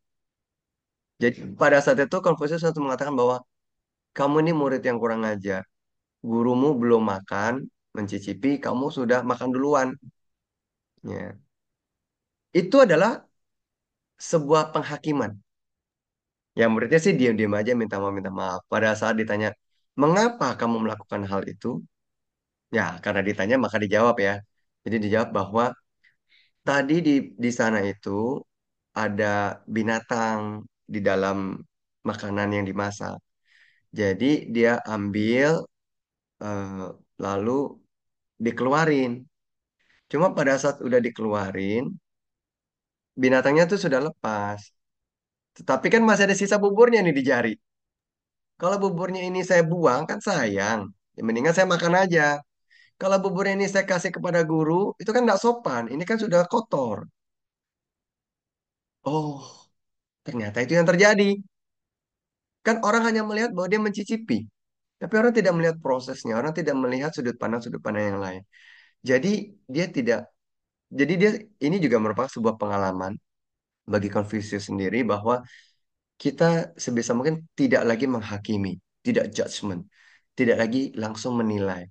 Jadi pada saat itu Confucius langsung mengatakan bahwa kamu ini murid yang kurang ajar. Gurumu belum makan, mencicipi, kamu sudah makan duluan. Ya. Itu adalah sebuah penghakiman. Yang muridnya sih diam-diam aja minta maaf. Pada saat ditanya, mengapa kamu melakukan hal itu? Ya, karena ditanya maka dijawab ya. Jadi dijawab bahwa tadi di sana itu ada binatang di dalam makanan yang dimasak. Jadi dia ambil eh, lalu dikeluarin. Cuma pada saat udah dikeluarin, binatangnya tuh sudah lepas. Tetapi kan masih ada sisa buburnya nih di jari. Kalau buburnya ini saya buang kan sayang. Ya, mendingan saya makan aja. Kalau buburnya ini saya kasih kepada guru, itu kan nggak sopan. Ini kan sudah kotor. Oh, ternyata itu yang terjadi. Kan orang hanya melihat bahwa dia mencicipi. Tapi orang tidak melihat prosesnya. Orang tidak melihat sudut pandang yang lain. Jadi dia tidak. Jadi dia ini juga merupakan sebuah pengalaman bagi Confucius sendiri bahwa kita sebisa mungkin tidak lagi menghakimi, tidak judgment, tidak lagi langsung menilai.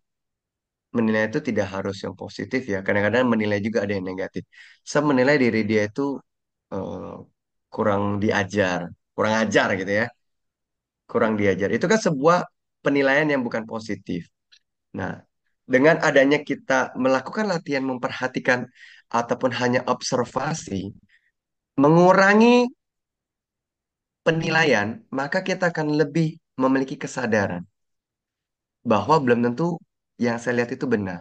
Menilai itu tidak harus yang positif ya. Kadang-kadang menilai juga ada yang negatif. Saya menilai diri dia itu eh, kurang diajar, kurang ajar gitu ya, kurang diajar. Itu kan sebuah penilaian yang bukan positif. Nah, dengan adanya kita melakukan latihan memperhatikan ataupun hanya observasi, mengurangi penilaian, maka kita akan lebih memiliki kesadaran bahwa belum tentu yang saya lihat itu benar,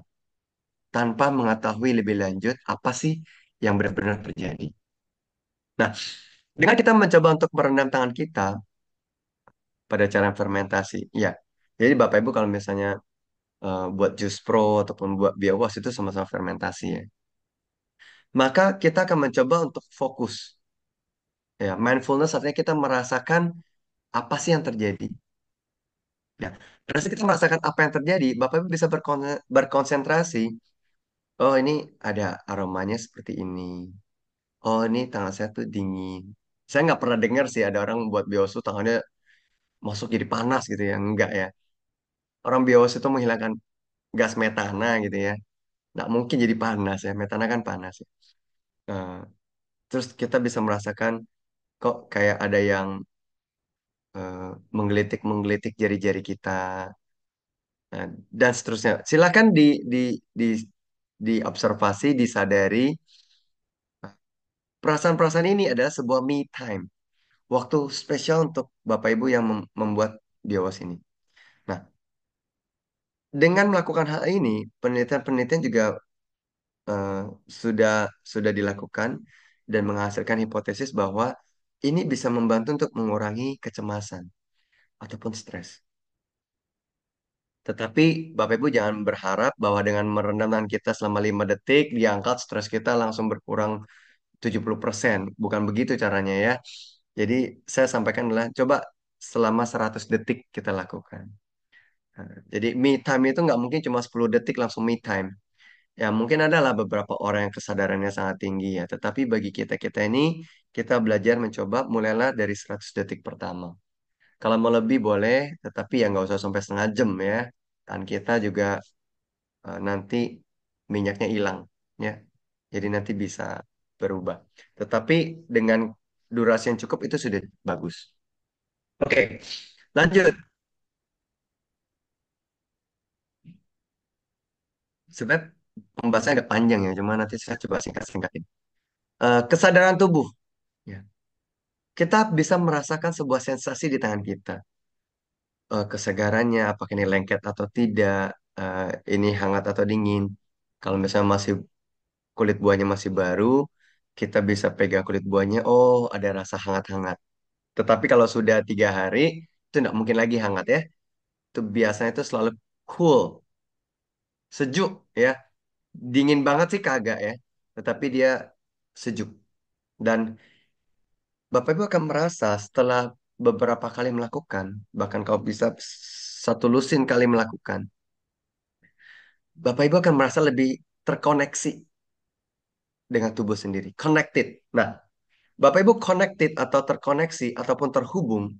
tanpa mengetahui lebih lanjut apa sih yang benar-benar terjadi. Nah, dengan kita mencoba untuk merendam tangan kita pada cara fermentasi, ya. Jadi Bapak Ibu kalau misalnya buat jus pro ataupun buat biowas itu sama-sama fermentasi ya. Maka kita akan mencoba untuk fokus. Ya, mindfulness artinya kita merasakan apa sih yang terjadi. Ya, terus kita merasakan apa yang terjadi, Bapak Ibu bisa berkonsentrasi. Oh, ini ada aromanya seperti ini. Oh, ini tangan saya tuh dingin. Saya nggak pernah dengar sih ada orang buat biosu tangannya masuk jadi panas gitu ya. Enggak ya. Orang biosu itu menghilangkan gas metana gitu ya. Nggak mungkin jadi panas ya. Metana kan panas ya. Nah, terus kita bisa merasakan kok kayak ada yang menggelitik-menggelitik jari-jari kita. Nah, dan seterusnya. Silakan di diobservasi, disadari. Perasaan-perasaan ini adalah sebuah me time. Waktu spesial untuk Bapak Ibu yang membuat biowas ini. Nah, dengan melakukan hal ini, penelitian-penelitian juga eh, sudah sudah dilakukan dan menghasilkan hipotesis bahwa ini bisa membantu untuk mengurangi kecemasan ataupun stres. Tetapi Bapak Ibu jangan berharap bahwa dengan merendam tangan kita selama 5 detik, diangkat stres kita langsung berkurang 70%. Bukan begitu caranya ya. Jadi saya sampaikan adalah coba selama 100 detik kita lakukan. Nah, jadi me time itu nggak mungkin cuma 10 detik langsung me time. Ya, mungkin adalah beberapa orang yang kesadarannya sangat tinggi ya, tetapi bagi kita-kita ini, kita belajar mencoba mulailah dari 100 detik pertama. Kalau mau lebih boleh, tetapi ya nggak usah sampai setengah jam ya. Dan kita juga nanti minyaknya hilang ya. Jadi nanti bisa berubah. Tetapi dengan durasi yang cukup itu sudah bagus. Oke, lanjut. Sebenarnya pembahasannya agak panjang ya, cuma nanti saya coba singkat-singkatin. Kesadaran tubuh. Ya. Kita bisa merasakan sebuah sensasi di tangan kita. Kesegarannya, apakah ini lengket atau tidak, eh, ini hangat atau dingin. Kalau misalnya masih kulit buahnya masih baru, kita bisa pegang kulit buahnya, oh ada rasa hangat-hangat. Tetapi kalau sudah 3 hari, itu tidak mungkin lagi hangat ya. Itu biasanya itu selalu cool, sejuk ya. Dingin banget sih kagak ya. Tetapi dia sejuk. Dan Bapak Ibu akan merasa setelah beberapa kali melakukan, bahkan kau bisa 1 lusin kali melakukan, Bapak Ibu akan merasa lebih terkoneksi dengan tubuh sendiri, connected. Nah, Bapak Ibu connected atau terkoneksi ataupun terhubung,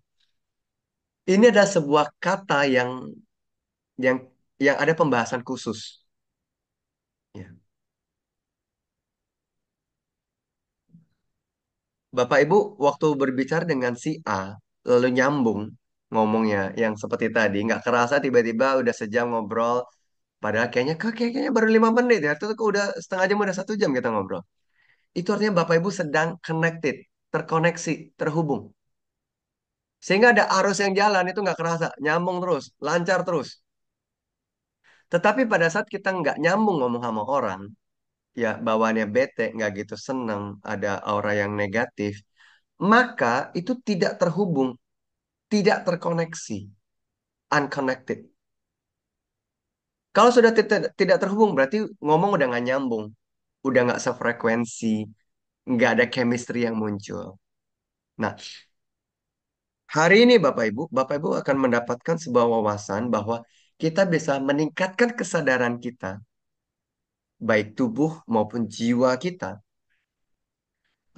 ini ada sebuah kata yang yang ada pembahasan khusus. Ya. Bapak Ibu waktu berbicara dengan si A, lalu nyambung ngomongnya yang seperti tadi, nggak kerasa tiba-tiba udah sejam ngobrol, padahal kayaknya baru 5 menit ya, itu kok udah setengah jam, udah 1 jam kita ngobrol. Itu artinya Bapak Ibu sedang connected, terkoneksi, terhubung. Sehingga ada arus yang jalan itu nggak kerasa, nyambung terus, lancar terus. Tetapi pada saat kita nggak nyambung ngomong sama orang, ya bawaannya bete, nggak gitu seneng, ada aura yang negatif, maka itu tidak terhubung, tidak terkoneksi, unconnected. Kalau sudah tidak terhubung, berarti ngomong udah nggak nyambung, udah nggak sefrekuensi, nggak ada chemistry yang muncul. Nah, hari ini Bapak Ibu akan mendapatkan sebuah wawasan bahwa kita bisa meningkatkan kesadaran kita, baik tubuh maupun jiwa kita.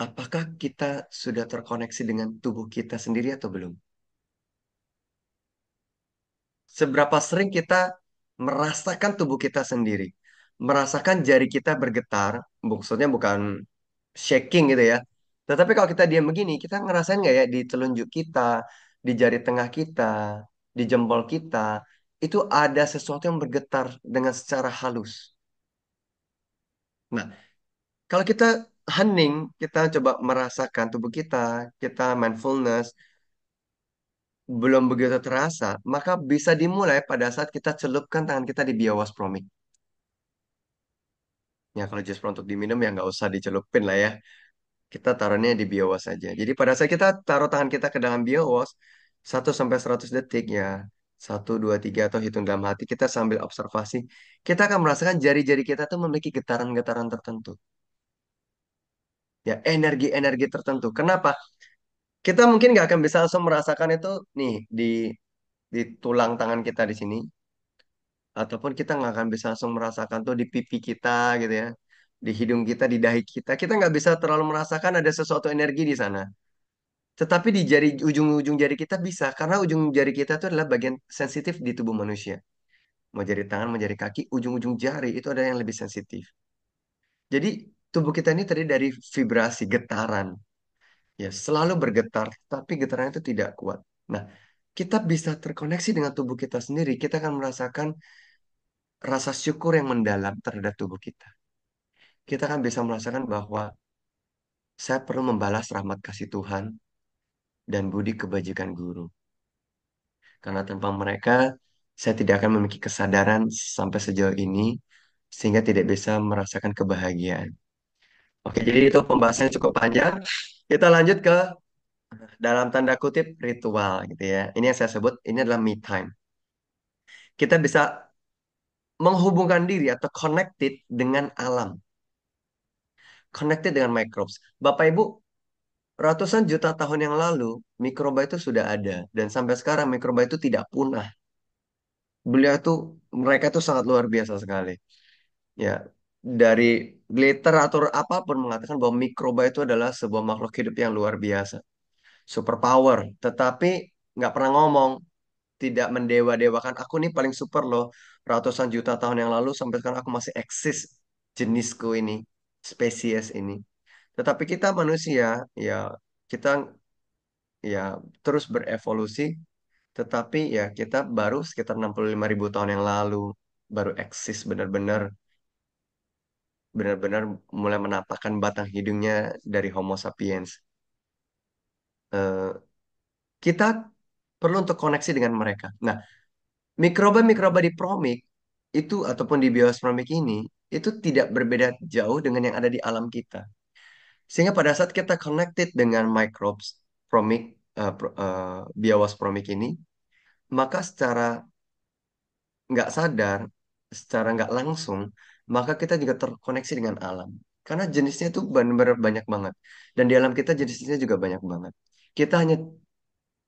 Apakah kita sudah terkoneksi dengan tubuh kita sendiri atau belum? Seberapa sering kita merasakan tubuh kita sendiri, merasakan jari kita bergetar, maksudnya bukan shaking gitu ya. Tetapi kalau kita diam begini, kita ngerasain nggak ya di telunjuk kita, di jari tengah kita, di jempol kita, itu ada sesuatu yang bergetar dengan secara halus. Nah, kalau kita hening, kita coba merasakan tubuh kita, kita mindfulness, belum begitu terasa, maka bisa dimulai pada saat kita celupkan tangan kita di biawas promik. Ya, kalau just untuk diminum ya nggak usah dicelupin lah ya. Kita taruhnya di biawas saja. Jadi pada saat kita taruh tangan kita ke dalam biawas, 1 sampai 100 detik ya, 1, 2, 3 atau hitung dalam hati, kita sambil observasi, kita akan merasakan jari-jari kita tuh memiliki getaran-getaran tertentu. Ya, energi-energi tertentu. Kenapa? Kita mungkin nggak akan bisa langsung merasakan itu nih di tulang tangan kita di sini, ataupun kita nggak akan bisa langsung merasakan tuh di pipi kita gitu ya, di hidung kita, di dahi kita. Kita nggak bisa terlalu merasakan ada sesuatu energi di sana. Tetapi di jari ujung-ujung jari kita bisa, karena ujung jari kita itu adalah bagian sensitif di tubuh manusia. Mau jari tangan, mau jari kaki, ujung-ujung jari itu ada yang lebih sensitif. Jadi tubuh kita ini terdiri dari vibrasi, getaran. Ya, selalu bergetar, tapi getaran itu tidak kuat. Nah, kita bisa terkoneksi dengan tubuh kita sendiri. Kita akan merasakan rasa syukur yang mendalam terhadap tubuh kita. Kita akan bisa merasakan bahwa saya perlu membalas rahmat kasih Tuhan dan budi kebajikan guru. Karena tanpa mereka, saya tidak akan memiliki kesadaran sampai sejauh ini, sehingga tidak bisa merasakan kebahagiaan. Oke, jadi itu pembahasannya cukup panjang. Kita lanjut ke dalam tanda kutip ritual gitu ya. Ini yang saya sebut, ini adalah me time. Kita bisa menghubungkan diri atau connected dengan alam. Connected dengan microbes. Bapak Ibu, ratusan juta tahun yang lalu, mikroba itu sudah ada. Dan sampai sekarang mikroba itu tidak punah. Beliau itu, mereka itu sangat luar biasa sekali. Ya, dari literatur apapun mengatakan bahwa mikroba itu adalah sebuah makhluk hidup yang luar biasa, superpower, tetapi nggak pernah ngomong, tidak mendewa-dewakan aku nih paling super loh, ratusan juta tahun yang lalu sampai sekarang aku masih eksis jenisku ini, spesies ini. Tetapi kita manusia, ya kita ya terus berevolusi, tetapi ya kita baru sekitar 65.000 tahun yang lalu baru eksis benar-benar mulai menampakkan batang hidungnya dari Homo sapiens. Eh, kita perlu untuk koneksi dengan mereka. Nah, mikroba-mikroba di promik itu ataupun di biospromik ini itu tidak berbeda jauh dengan yang ada di alam kita. Sehingga pada saat kita connected dengan microbes promik, biospromik ini, maka secara nggak sadar, secara nggak langsung, maka kita juga terkoneksi dengan alam. Karena jenisnya itu benar-benar banyak banget. Dan di alam kita jenisnya juga banyak banget. Kita hanya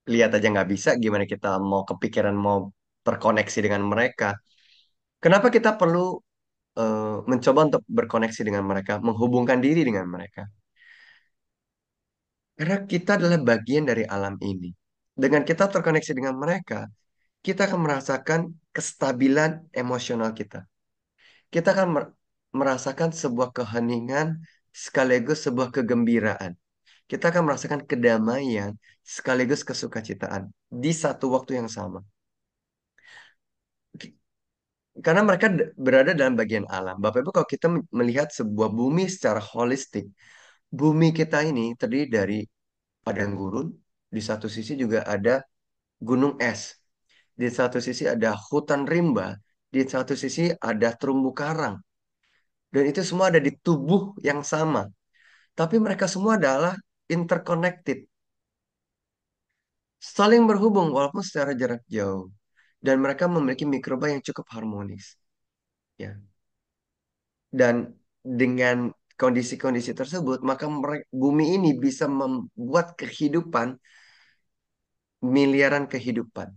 lihat aja nggak bisa, gimana kita mau kepikiran mau terkoneksi dengan mereka. Kenapa kita perlu mencoba untuk berkoneksi dengan mereka, menghubungkan diri dengan mereka? Karena kita adalah bagian dari alam ini. Dengan kita terkoneksi dengan mereka, kita akan merasakan kestabilan emosional kita. Kita akan merasakan sebuah keheningan sekaligus sebuah kegembiraan. Kita akan merasakan kedamaian sekaligus kesukacitaan di satu waktu yang sama. Karena mereka berada dalam bagian alam. Bapak Ibu, kalau kita melihat sebuah bumi secara holistik, bumi kita ini terdiri dari padang gurun, di satu sisi juga ada gunung es, di satu sisi ada hutan rimba, di satu sisi ada terumbu karang. Dan itu semua ada di tubuh yang sama. Tapi mereka semua adalah interconnected, saling berhubung walaupun secara jarak jauh. Dan mereka memiliki mikroba yang cukup harmonis. Ya. Dan dengan kondisi-kondisi tersebut, maka bumi ini bisa membuat kehidupan, miliaran kehidupan.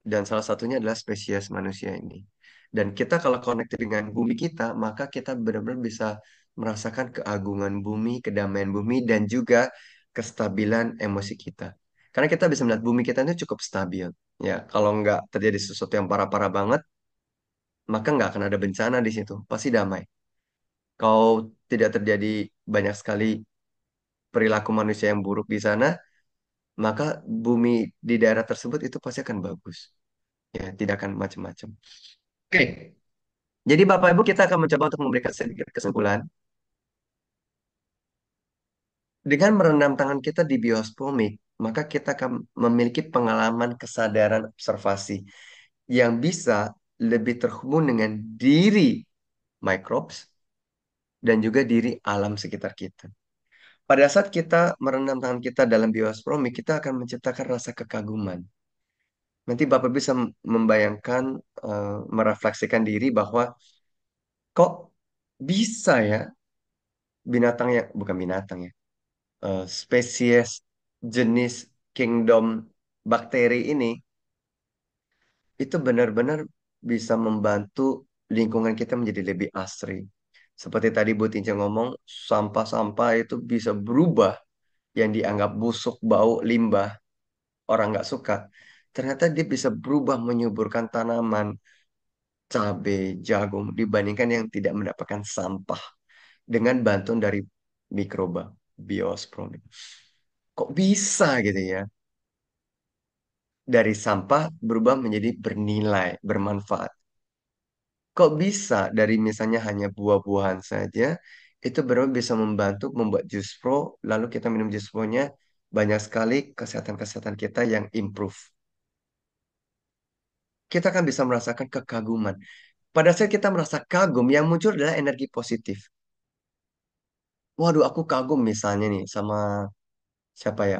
Dan salah satunya adalah spesies manusia ini. Dan kita kalau connected dengan bumi kita, maka kita benar-benar bisa merasakan keagungan bumi, kedamaian bumi, dan juga kestabilan emosi kita. Karena kita bisa melihat bumi kita ini cukup stabil. Ya, kalau nggak terjadi sesuatu yang parah-parah banget, maka nggak akan ada bencana di situ. Pasti damai. Kalau tidak terjadi banyak sekali perilaku manusia yang buruk di sana, maka bumi di daerah tersebut itu pasti akan bagus. Ya, tidak akan macam-macam. Oke, jadi Bapak Ibu kita akan mencoba untuk memberikan sedikit kesimpulan. Dengan merendam tangan kita di biospomik, maka kita akan memiliki pengalaman kesadaran observasi yang bisa lebih terhubung dengan diri microbes dan juga diri alam sekitar kita. Pada saat kita merendam tangan kita dalam biospomik, kita akan menciptakan rasa kekaguman. Nanti Bapak bisa membayangkan, merefleksikan diri bahwa kok bisa ya binatang yang bukan binatang ya, spesies jenis kingdom bakteri ini itu benar-benar bisa membantu lingkungan kita menjadi lebih asri. Seperti tadi Bu Tinca ngomong, sampah-sampah itu bisa berubah yang dianggap busuk, bau, limbah, orang nggak suka. Ternyata dia bisa berubah menyuburkan tanaman, cabai, jagung dibandingkan yang tidak mendapatkan sampah dengan bantuan dari mikroba, biosprom. Kok bisa gitu ya? Dari sampah berubah menjadi bernilai, bermanfaat. Kok bisa dari misalnya hanya buah-buahan saja, itu benar bisa membantu membuat jus pro, lalu kita minum jus pro-nya, banyak sekali kesehatan-kesehatan kita yang improve. Kita akan bisa merasakan kekaguman. Pada saat kita merasa kagum, yang muncul adalah energi positif. Waduh, aku kagum misalnya nih sama siapa ya?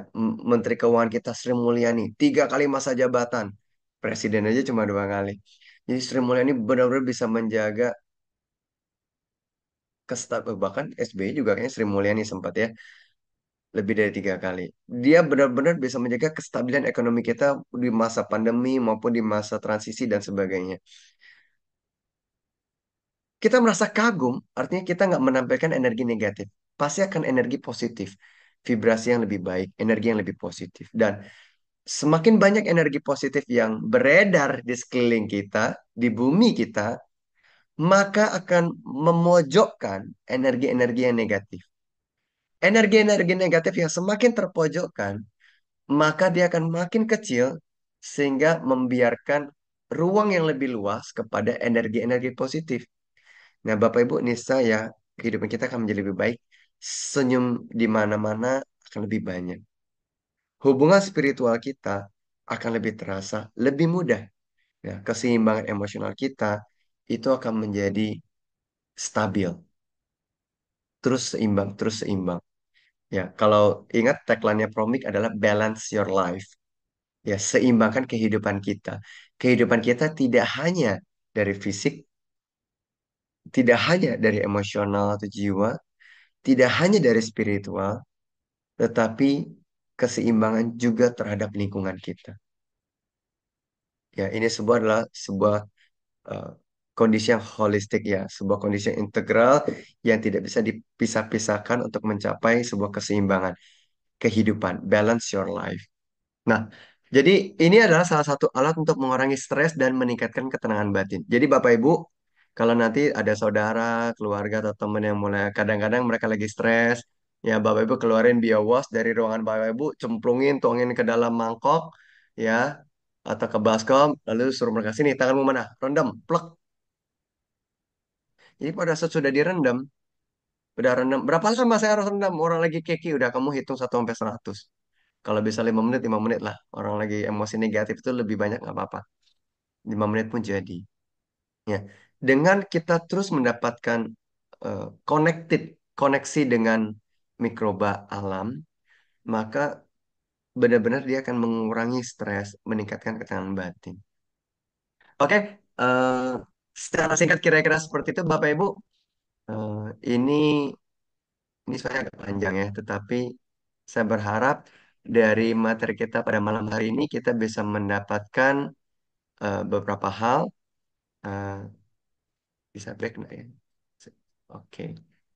Menteri Keuangan kita Sri Mulyani, 3 kali masa jabatan. Presiden aja cuma 2 kali. Jadi Sri Mulyani benar-benar bisa menjaga bahkan SBY juga kayaknya Sri Mulyani sempat ya lebih dari 3 kali. Dia benar-benar bisa menjaga kestabilan ekonomi kita di masa pandemi maupun di masa transisi dan sebagainya. kita merasa kagum, artinya kita nggak menampilkan energi negatif. Pasti akan energi positif, vibrasi yang lebih baik, energi yang lebih positif. Dan semakin banyak energi positif yang beredar di sekeliling kita, di bumi kita, maka akan memojokkan energi-energi yang negatif. Energi-energi negatif yang semakin terpojokkan, maka dia akan makin kecil sehingga membiarkan ruang yang lebih luas kepada energi-energi positif. Nah, Bapak Ibu, niscaya kehidupan kita akan menjadi lebih baik. Senyum di mana-mana akan lebih banyak. Hubungan spiritual kita akan lebih terasa, lebih mudah. Ya, keseimbangan emosional kita itu akan menjadi stabil, terus seimbang, terus seimbang. Ya, kalau ingat tagline-nya Promik adalah balance your life. Ya, seimbangkan kehidupan kita. Kehidupan kita tidak hanya dari fisik, tidak hanya dari emosional atau jiwa, tidak hanya dari spiritual, tetapi keseimbangan juga terhadap lingkungan kita. Ya, ini sebuah adalah sebuah eh, kondisi yang holistik ya, sebuah kondisi yang integral yang tidak bisa dipisah-pisahkan untuk mencapai sebuah keseimbangan kehidupan, balance your life. Nah, jadi ini adalah salah satu alat untuk mengurangi stres dan meningkatkan ketenangan batin. Jadi Bapak Ibu, kalau nanti ada saudara, keluarga atau teman yang mulai kadang-kadang mereka lagi stres, ya Bapak Ibu keluarin biowas dari ruangan Bapak Ibu, cemplungin, tuangin ke dalam mangkok, ya, atau ke baskom, lalu suruh mereka sini, tanganmu mana? Rendam, plek. Jadi pada saat sudah direndam, udah rendam, berapa lama saya harus rendam? Orang lagi keki, udah kamu hitung 1 sampai 100. Kalau bisa 5 menit, 5 menit lah. Orang lagi emosi negatif itu lebih banyak nggak apa-apa. 5 menit pun jadi. Ya, dengan kita terus mendapatkan connected, koneksi dengan mikroba alam, maka benar-benar dia akan mengurangi stres, meningkatkan ketenangan batin. Oke, eh, secara singkat kira-kira seperti itu, Bapak Ibu. Eh, ini ini sebenarnya agak panjang ya, tetapi saya berharap dari materi kita pada malam hari ini kita bisa mendapatkan beberapa hal. eh, Bisa back nggak ya? Oke.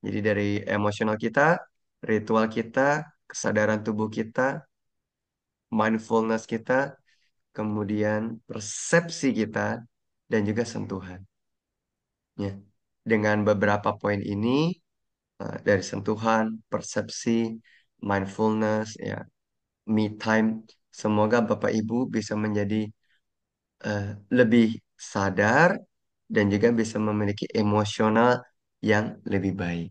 Jadi dari emosional kita, ritual kita, kesadaran tubuh kita, mindfulness kita, kemudian persepsi kita, dan juga sentuhan. Ya. Dengan beberapa poin ini, dari sentuhan, persepsi, mindfulness, ya, me time, semoga Bapak Ibu bisa menjadi eh, lebih sadar dan juga bisa memiliki emosional yang lebih baik.